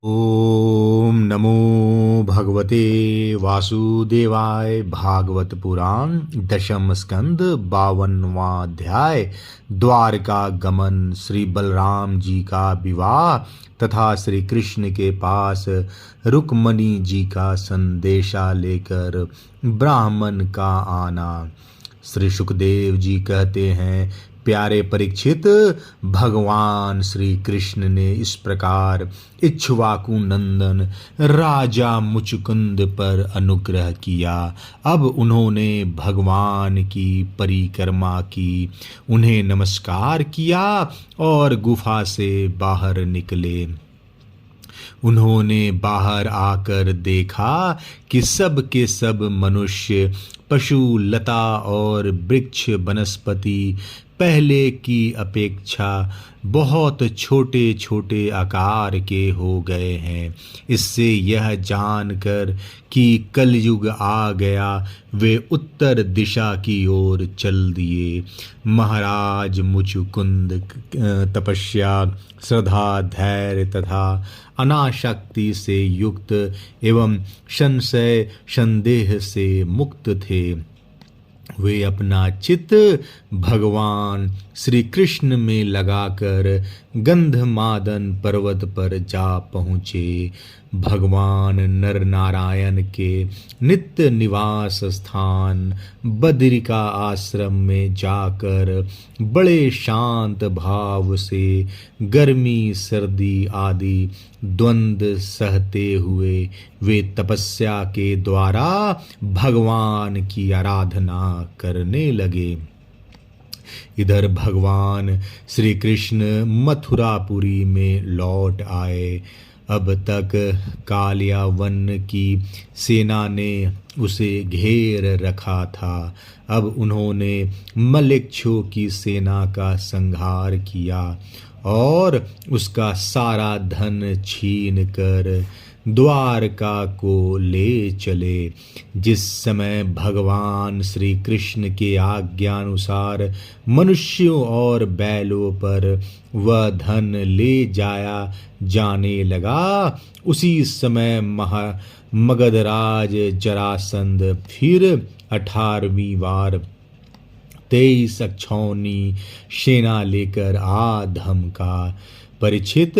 ओम नमो भगवते वासुदेवाय। भागवत पुराण दशम स्कंद 52वां अध्याय। द्वारका गमन। श्री बलराम जी का विवाह तथा श्री कृष्ण के पास रुक्मणी जी का संदेशा लेकर ब्राह्मण का आना। श्री सुखदेव जी कहते हैं, प्यारे परीक्षित, भगवान श्री कृष्ण ने इस प्रकार इक्ष्वाकु नंदन राजा मुचुकुंद पर अनुग्रह किया। अब उन्होंने भगवान की परिक्रमा की, उन्हें नमस्कार किया और गुफा से बाहर निकले। उन्होंने बाहर आकर देखा कि सब के सब मनुष्य, पशु, लता और वृक्ष वनस्पति पहले की अपेक्षा बहुत छोटे छोटे आकार के हो गए हैं। इससे यह जानकर कि कलयुग आ गया, वे उत्तर दिशा की ओर चल दिए। महाराज मुचुकुंद तपस्या, श्रद्धा, धैर्य तथा अनासक्ति से युक्त एवं संशय संदेह से मुक्त थे। वे अपना चित्त भगवान श्री कृष्ण में लगाकर गंधमादन पर्वत पर जा पहुँचे। भगवान नर नारायण के नित्य निवास स्थान बद्रिका आश्रम में जाकर बड़े शांत भाव से गर्मी सर्दी आदि द्वंद्व सहते हुए वे तपस्या के द्वारा भगवान की आराधना करने लगे। इधर भगवान श्री कृष्ण मथुरापुरी में लौट आए। अब तक कालिया वन की सेना ने उसे घेर रखा था। अब उन्होंने मलेच्छों की सेना का संहार किया और उसका सारा धन छीन कर द्वारका को ले चले। जिस समय भगवान श्री कृष्ण के आज्ञानुसार मनुष्यों और बैलों पर वह धन ले जाया जाने लगा, उसी समय मगधराज जरासंध फिर 18वीं बार 23 अक्षौनी सेना लेकर आ धमका। परीक्षित,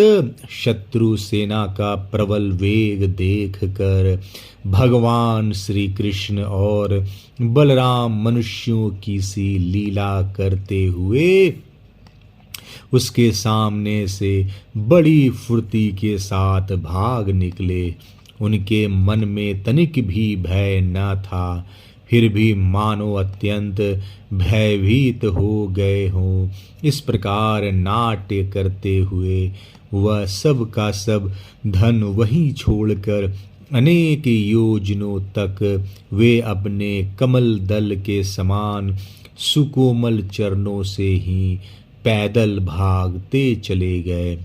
शत्रु सेना का प्रबल वेग देखकर भगवान श्री कृष्ण और बलराम मनुष्यों की सी लीला करते हुए उसके सामने से बड़ी फुर्ती के साथ भाग निकले। उनके मन में तनिक भी भय न था, फिर भी मानो अत्यंत भयभीत हो गए हों। इस प्रकार नाट्य करते हुए वह सब का सब धन वहीं छोड़कर अनेक योजनों तक वे अपने कमल दल के समान सुकोमल चरणों से ही पैदल भागते चले गए।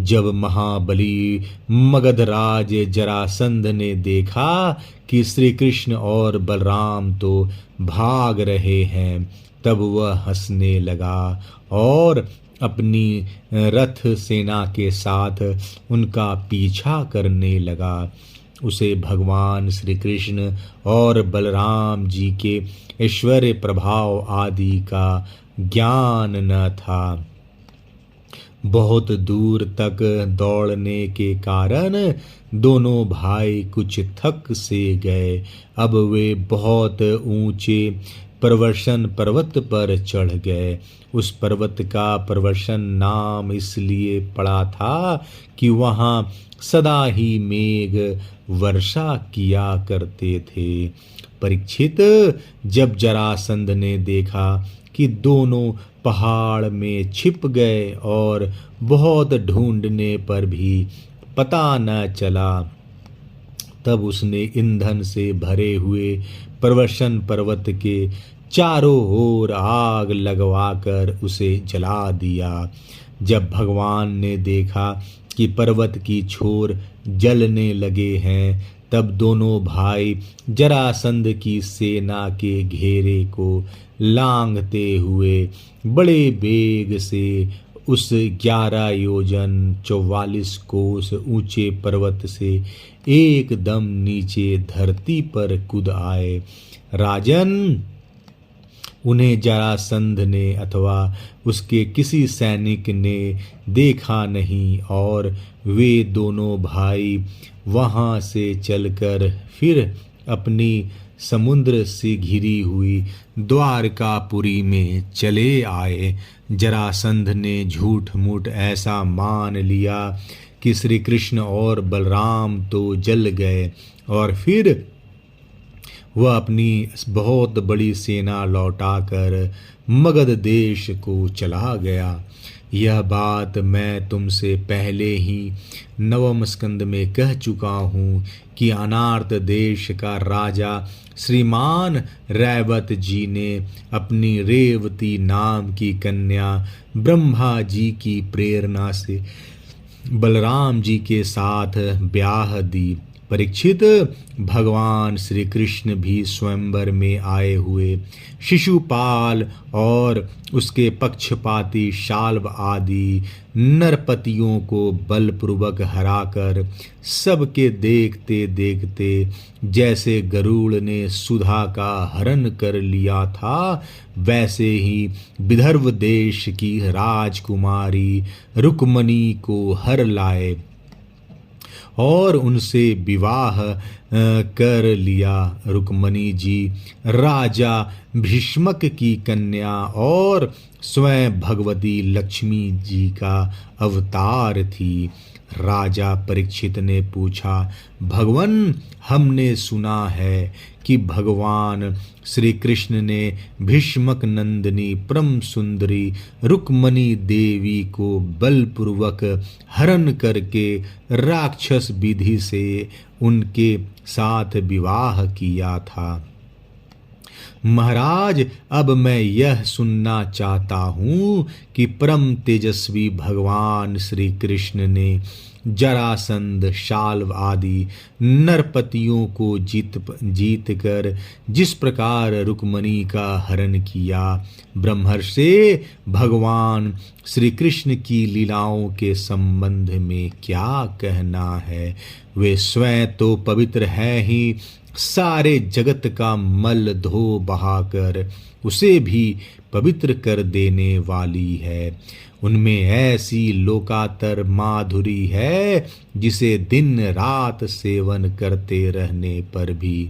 जब महाबली मगधराज जरासंध ने देखा कि श्री कृष्ण और बलराम तो भाग रहे हैं, तब वह हंसने लगा और अपनी रथ सेना के साथ उनका पीछा करने लगा। उसे भगवान श्री कृष्ण और बलराम जी के ऐश्वर्य प्रभाव आदि का ज्ञान न था। बहुत दूर तक दौड़ने के कारण दोनों भाई कुछ थक से गए। अब वे बहुत ऊंचे प्रवर्षण पर्वत पर चढ़ गए। उस पर्वत का प्रवर्षण नाम इसलिए पड़ा था कि वहाँ सदा ही मेघ वर्षा किया करते थे। परीक्षित, जब जरासंध ने देखा कि दोनों पहाड़ में छिप गए और बहुत ढूंढने पर भी पता न चला, तब उसने ईंधन से भरे हुए प्रवर्षण पर्वत के चारों ओर आग लगवाकर उसे जला दिया। जब भगवान ने देखा कि पर्वत की छोर जलने लगे हैं, तब दोनों भाई जरासंध की सेना के घेरे को लांघते हुए बड़े वेग से उस 11 योजन 44 कोस ऊंचे पर्वत से एकदम नीचे धरती पर कूद आए। राजन, उन्हें जरासंध ने अथवा उसके किसी सैनिक ने देखा नहीं और वे दोनों भाई वहां से चलकर फिर अपनी समुद्र से घिरी हुई द्वारकापुरी में चले आए। जरासंध ने झूठ मूठ ऐसा मान लिया कि श्री कृष्ण और बलराम तो जल गए और फिर वह अपनी बहुत बड़ी सेना लौटाकर मगध देश को चला गया। यह बात मैं तुमसे पहले ही 9वें स्कंद में कह चुका हूँ कि अनार्त देश का राजा श्रीमान रैवत जी ने अपनी रेवती नाम की कन्या ब्रह्मा जी की प्रेरणा से बलराम जी के साथ ब्याह दी। परीक्षित, भगवान श्री कृष्ण भी स्वयंवर में आए हुए शिशुपाल और उसके पक्षपाती शाल्व आदि नरपतियों को बलपूर्वक हराकर सबके देखते देखते जैसे गरुड़ ने सुधा का हरण कर लिया था, वैसे ही विदर्भ देश की राजकुमारी रुक्मणी को हर लाए और उनसे विवाह कर लिया। रुक्मणी जी राजा भीष्मक की कन्या और स्वयं भगवती लक्ष्मी जी का अवतार थी। राजा परीक्षित ने पूछा, भगवन, हमने सुना है कि भगवान श्री कृष्ण ने भीष्मक नंदिनी परम सुंदरी रुक्मणी देवी को बलपूर्वक हरण करके राक्षस विधि से उनके साथ विवाह किया था। महाराज, अब मैं यह सुनना चाहता हूँ कि परम तेजस्वी भगवान श्री कृष्ण ने जरासंध, शाल्व आदि नरपतियों को जीत कर जिस प्रकार रुक्मणी का हरण किया, ब्रह्मर्षि भगवान श्री कृष्ण की लीलाओं के संबंध में क्या कहना है? वे स्वयं तो पवित्र हैं ही, सारे जगत का मल धो बहाकर उसे भी पवित्र कर देने वाली है। उनमें ऐसी लोकातर माधुरी है जिसे दिन रात सेवन करते रहने पर भी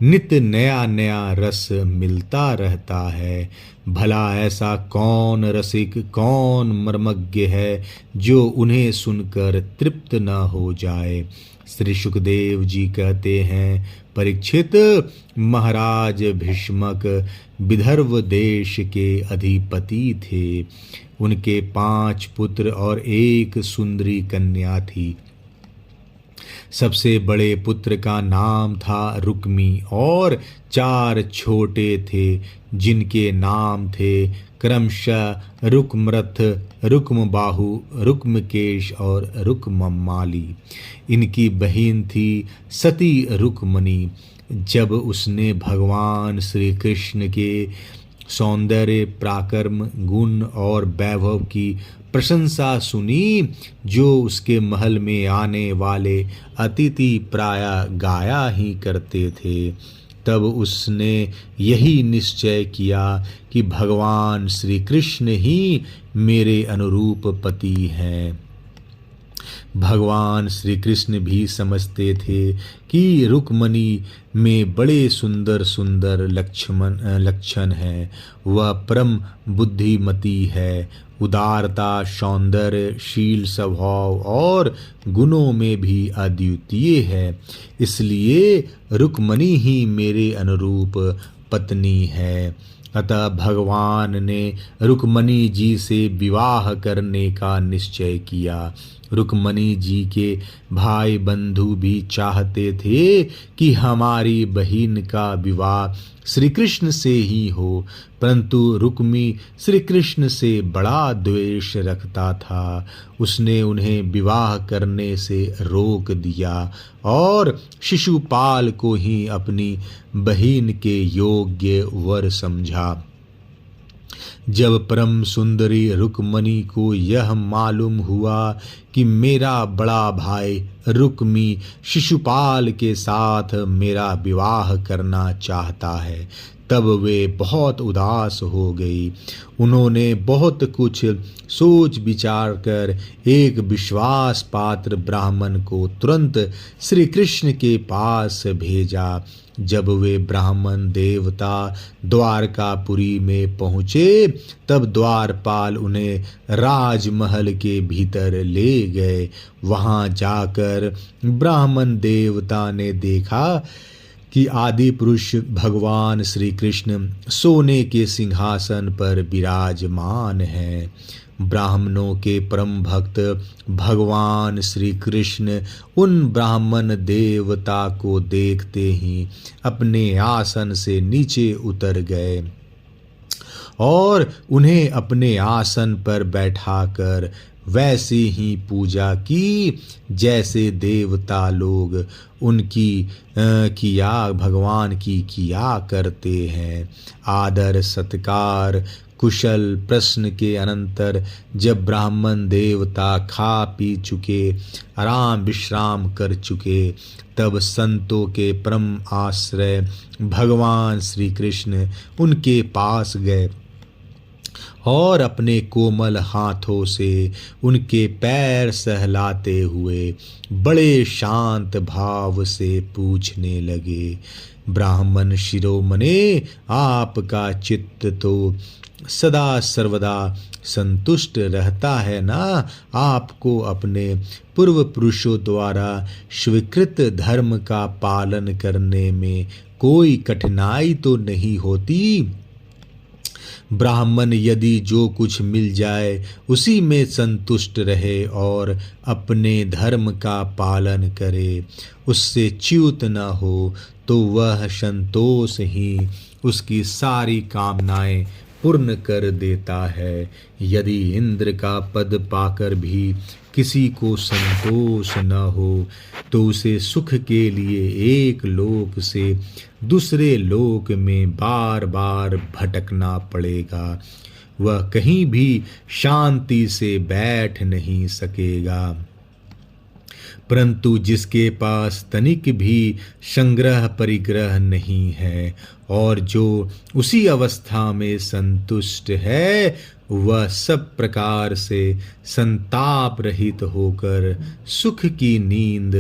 नित्य नया नया रस मिलता रहता है। भला ऐसा कौन रसिक, कौन मर्मज्ञ है जो उन्हें सुनकर तृप्त न हो जाए? श्री सुखदेव जी कहते हैं, परीक्षित, महाराज भीष्मक विदर्भ देश के अधिपति थे। उनके 5 पुत्र और 1 सुंदरी कन्या थी। सबसे बड़े पुत्र का नाम था रुक्मी और 4 छोटे थे जिनके नाम थे क्रमशः रुक्मरथ, रुक्मबाहु, रुक्मकेश और रुक्ममाली। इनकी बहन थी सती रुक्मणी। जब उसने भगवान श्री कृष्ण के सौंदर्य, पराक्रम, गुण और वैभव की प्रशंसा सुनी जो उसके महल में आने वाले अतिथि प्राय गाया ही करते थे, तब उसने यही निश्चय किया कि भगवान श्री कृष्ण ही मेरे अनुरूप पति हैं। भगवान श्री कृष्ण भी समझते थे कि रुक्मणी में बड़े सुंदर सुंदर लक्षण हैं। वह परम बुद्धिमती है, उदारता, सौंदर्य, शील, स्वभाव और गुणों में भी अद्वितीय है। इसलिए रुक्मणी ही मेरे अनुरूप पत्नी है। अतः भगवान ने रुक्मणी जी से विवाह करने का निश्चय किया। रुक्मणी जी के भाई बंधु भी चाहते थे कि हमारी बहन का विवाह श्री कृष्ण से ही हो, परंतु रुक्मी श्री कृष्ण से बड़ा द्वेष रखता था। उसने उन्हें विवाह करने से रोक दिया और शिशुपाल को ही अपनी बहन के योग्य वर समझा। जब परम सुंदरी रुक्मणी को यह मालूम हुआ कि मेरा बड़ा भाई रुक्मी शिशुपाल के साथ मेरा विवाह करना चाहता है, तब वे बहुत उदास हो गई। उन्होंने बहुत कुछ सोच विचार कर एक विश्वास पात्र ब्राह्मण को तुरंत श्री कृष्ण के पास भेजा। जब वे ब्राह्मण देवता द्वारकापुरी में पहुँचे, तब द्वारपाल उन्हें राजमहल के भीतर ले गए। वहाँ जाकर ब्राह्मण देवता ने देखा कि आदि पुरुष भगवान श्री कृष्ण सोने के सिंहासन पर विराजमान हैं। ब्राह्मणों के परम भक्त भगवान श्री कृष्ण उन ब्राह्मण देवता को देखते ही अपने आसन से नीचे उतर गए और उन्हें अपने आसन पर बैठाकर वैसी ही पूजा की जैसे देवता लोग उनकी भगवान की किया करते हैं। आदर सत्कार कुशल प्रश्न के अनंतर जब ब्राह्मण देवता खा पी चुके, आराम विश्राम कर चुके, तब संतों के परम आश्रय भगवान श्री कृष्ण उनके पास गए और अपने कोमल हाथों से उनके पैर सहलाते हुए बड़े शांत भाव से पूछने लगे, ब्राह्मण शिरोमणे, आपका चित्त तो सदा सर्वदा संतुष्ट रहता है ना? आपको अपने पूर्व पुरुषों द्वारा स्वीकृत धर्म का पालन करने में कोई कठिनाई तो नहीं होती? ब्राह्मण यदि जो कुछ मिल जाए उसी में संतुष्ट रहे और अपने धर्म का पालन करे, उससे च्युत न हो, तो वह संतोष ही उसकी सारी कामनाएं पूर्ण कर देता है। यदि इंद्र का पद पाकर भी किसी को संतोष न हो, तो उसे सुख के लिए एक लोक से दूसरे लोक में बार बार भटकना पड़ेगा। वह कहीं भी शांति से बैठ नहीं सकेगा। परंतु जिसके पास तनिक भी संग्रह परिग्रह नहीं है और जो उसी अवस्था में संतुष्ट है, वह सब प्रकार से संताप रहित होकर सुख की नींद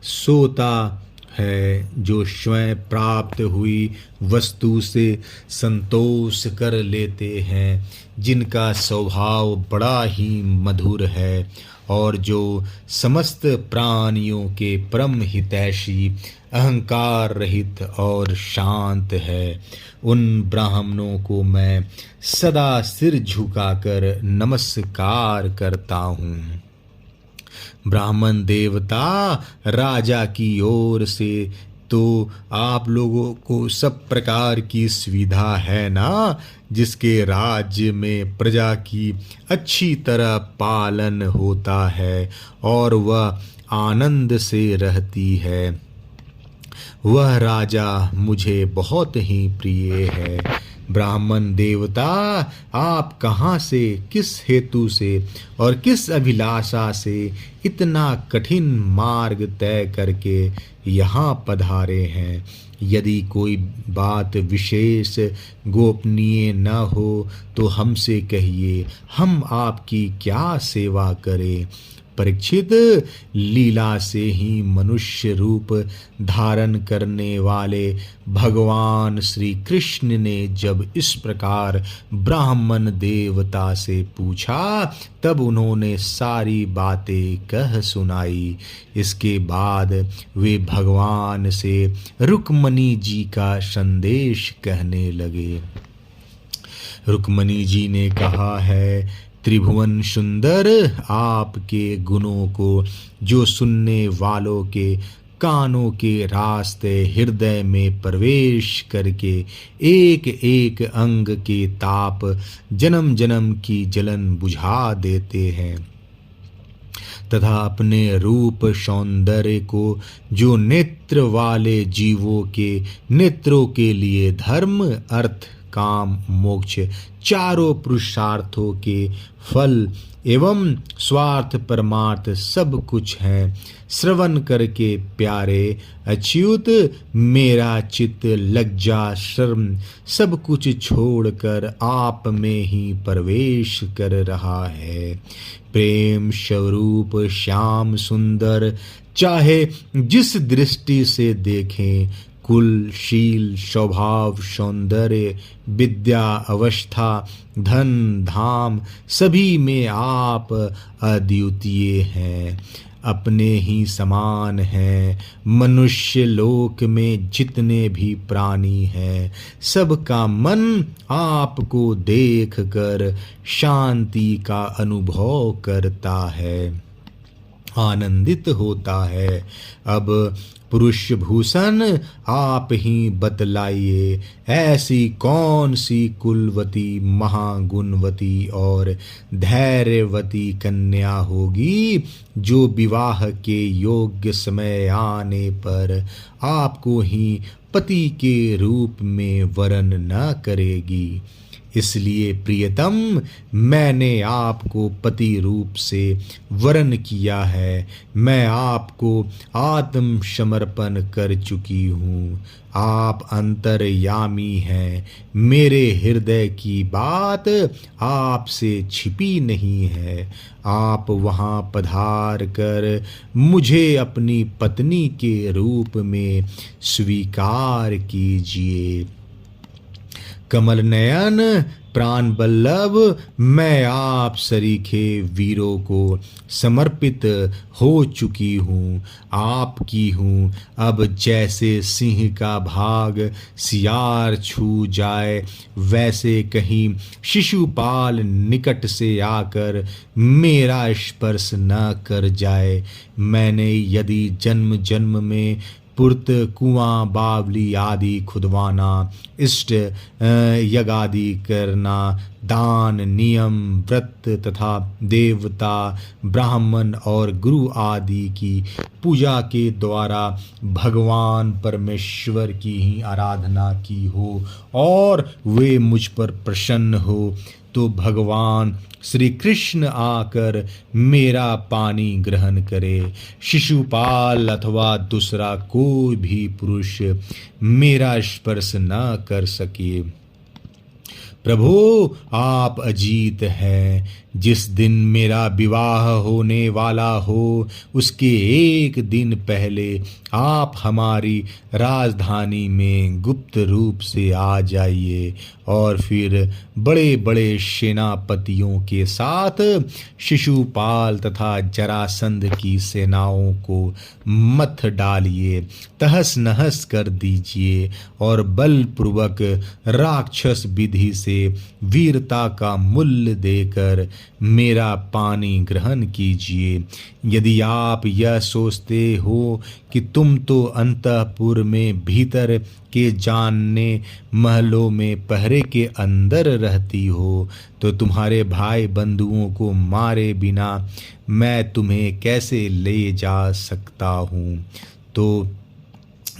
सोता है। जो स्वयं प्राप्त हुई वस्तु से संतोष कर लेते हैं, जिनका स्वभाव बड़ा ही मधुर है और जो समस्त प्राणियों के परम हितैषी, अहंकार रहित और शांत है, उन ब्राह्मणों को मैं सदा सिर झुकाकर नमस्कार करता हूँ। ब्राह्मण देवता, राजा की ओर से तो आप लोगों को सब प्रकार की सुविधा है ना? जिसके राज्य में प्रजा की अच्छी तरह पालन होता है और वह आनंद से रहती है, वह राजा मुझे बहुत ही प्रिय है। ब्राह्मण देवता, आप कहाँ से, किस हेतु से और किस अभिलाषा से इतना कठिन मार्ग तय करके यहाँ पधारे हैं? यदि कोई बात विशेष गोपनीय न हो तो हमसे कहिए, हम आपकी क्या सेवा करें। परीक्षित, लीला से ही मनुष्य रूप धारण करने वाले भगवान श्री कृष्ण ने जब इस प्रकार ब्राह्मण देवता से पूछा, तब उन्होंने सारी बातें कह सुनाई। इसके बाद वे भगवान से रुक्मणी जी का संदेश कहने लगे। रुक्मणी जी ने कहा है, त्रिभुवन सुंदर, आपके गुणों को जो सुनने वालों के कानों के रास्ते हृदय में प्रवेश करके एक एक अंग के ताप, जन्म जन्म की जलन बुझा देते हैं, तथा अपने रूप सौंदर्य को जो नेत्र वाले जीवों के नेत्रों के लिए धर्म, अर्थ, काम मोक्ष चारों पुरुषार्थों के फल एवं स्वार्थ परमार्थ सब कुछ है। श्रवण करके प्यारे अच्युत मेरा चित्त लज्जा शर्म सब कुछ छोड़कर आप में ही प्रवेश कर रहा है। प्रेम स्वरूप श्याम सुंदर चाहे जिस दृष्टि से देखें, कुल शील स्वभाव सौंदर्य विद्या अवस्था धन धाम सभी में आप अद्वितीय हैं, अपने ही समान हैं। मनुष्य लोक में जितने भी प्राणी हैं सबका मन आपको देखकर शांति का अनुभव करता है, आनंदित होता है। अब पुरुष भूषण आप ही बतलाइए, ऐसी कौन सी कुलवती महागुणवती और धैर्यवती कन्या होगी जो विवाह के योग्य समय आने पर आपको ही पति के रूप में वरण न करेगी। इसलिए प्रियतम मैंने आपको पति रूप से वरण किया है, मैं आपको आत्मसमर्पण कर चुकी हूँ। आप अंतर्यामी हैं, मेरे हृदय की बात आपसे छिपी नहीं है। आप वहाँ पधार कर मुझे अपनी पत्नी के रूप में स्वीकार कीजिए। कमल नयन प्राण बल्लभ मैं आप सरीखे वीरों को समर्पित हो चुकी हूँ, आपकी हूँ। अब जैसे सिंह का भाग सियार छू जाए, वैसे कहीं शिशुपाल निकट से आकर मेरा स्पर्श न कर जाए। मैंने यदि जन्म जन्म में पुर्त कुआं बावली आदि खुदवाना, इष्ट यज्ञादि करना, दान नियम व्रत तथा देवता ब्राह्मण और गुरु आदि की पूजा के द्वारा भगवान परमेश्वर की ही आराधना की हो और वे मुझ पर प्रसन्न हो, तो भगवान श्री कृष्ण आकर मेरा पानी ग्रहण करे। शिशुपाल अथवा दूसरा कोई भी पुरुष मेरा स्पर्श न कर सके। प्रभु आप अजीत हैं, जिस दिन मेरा विवाह होने वाला हो उसके एक दिन पहले आप हमारी राजधानी में गुप्त रूप से आ जाइए और फिर बड़े बड़े सेनापतियों के साथ शिशुपाल तथा जरासंध की सेनाओं को मथ डालिए, तहस नहस कर दीजिए और बलपूर्वक राक्षस विधि से वीरता का मूल्य देकर मेरा पानी ग्रहण कीजिए। यदि आप यह सोचते हो कि तुम तो अंतःपुर में भीतर के जानने महलों में पहरे के अंदर रहती हो, तो तुम्हारे भाई बंधुओं को मारे बिना मैं तुम्हें कैसे ले जा सकता हूँ। तो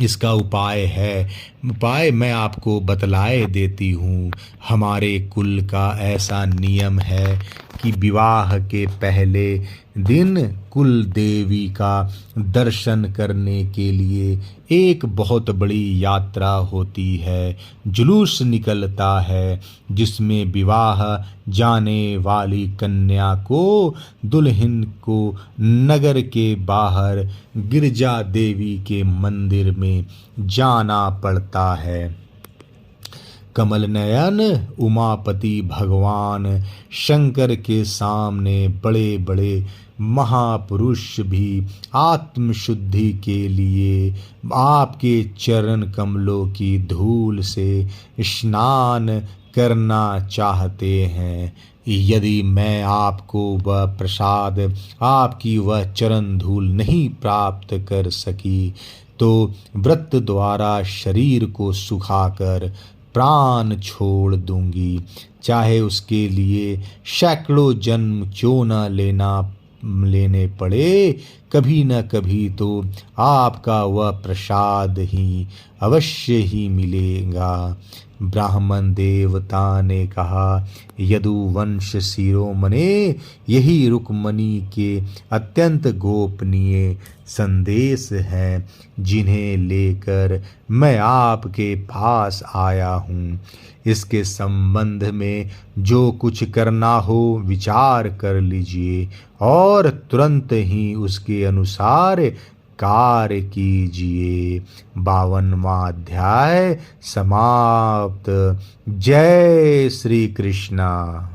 इसका उपाय मैं आपको बतलाए देती हूँ। हमारे कुल का ऐसा नियम है कि विवाह के पहले दिन कुल देवी का दर्शन करने के लिए एक बहुत बड़ी यात्रा होती है, जुलूस निकलता है, जिसमें विवाह जाने वाली कन्या को दुल्हन को नगर के बाहर गिरजा देवी के मंदिर में जाना पड़ता है। कमल नयन उमापति भगवान शंकर के सामने बड़े बड़े महापुरुष भी आत्मशुद्धि के लिए आपके चरण कमलों की धूल से स्नान करना चाहते हैं। यदि मैं आपको वह प्रसाद, आपकी वह चरण धूल नहीं प्राप्त कर सकी, तो व्रत द्वारा शरीर को सुखाकर प्राण छोड़ दूंगी, चाहे उसके लिए सैकड़ों जन्म क्यों न लेने पड़े। कभी न कभी तो आपका वह प्रसाद ही अवश्य ही मिलेगा। ब्राह्मण देवता ने कहा, यदुवंश शिरोमणे, यही रुक्मणी के अत्यंत गोपनीय संदेश हैं जिन्हें लेकर मैं आपके पास आया हूँ। इसके संबंध में जो कुछ करना हो विचार कर लीजिए और तुरंत ही उसके अनुसार कार्य कीजिए। 52वां अध्याय समाप्त। जय श्री कृष्णा।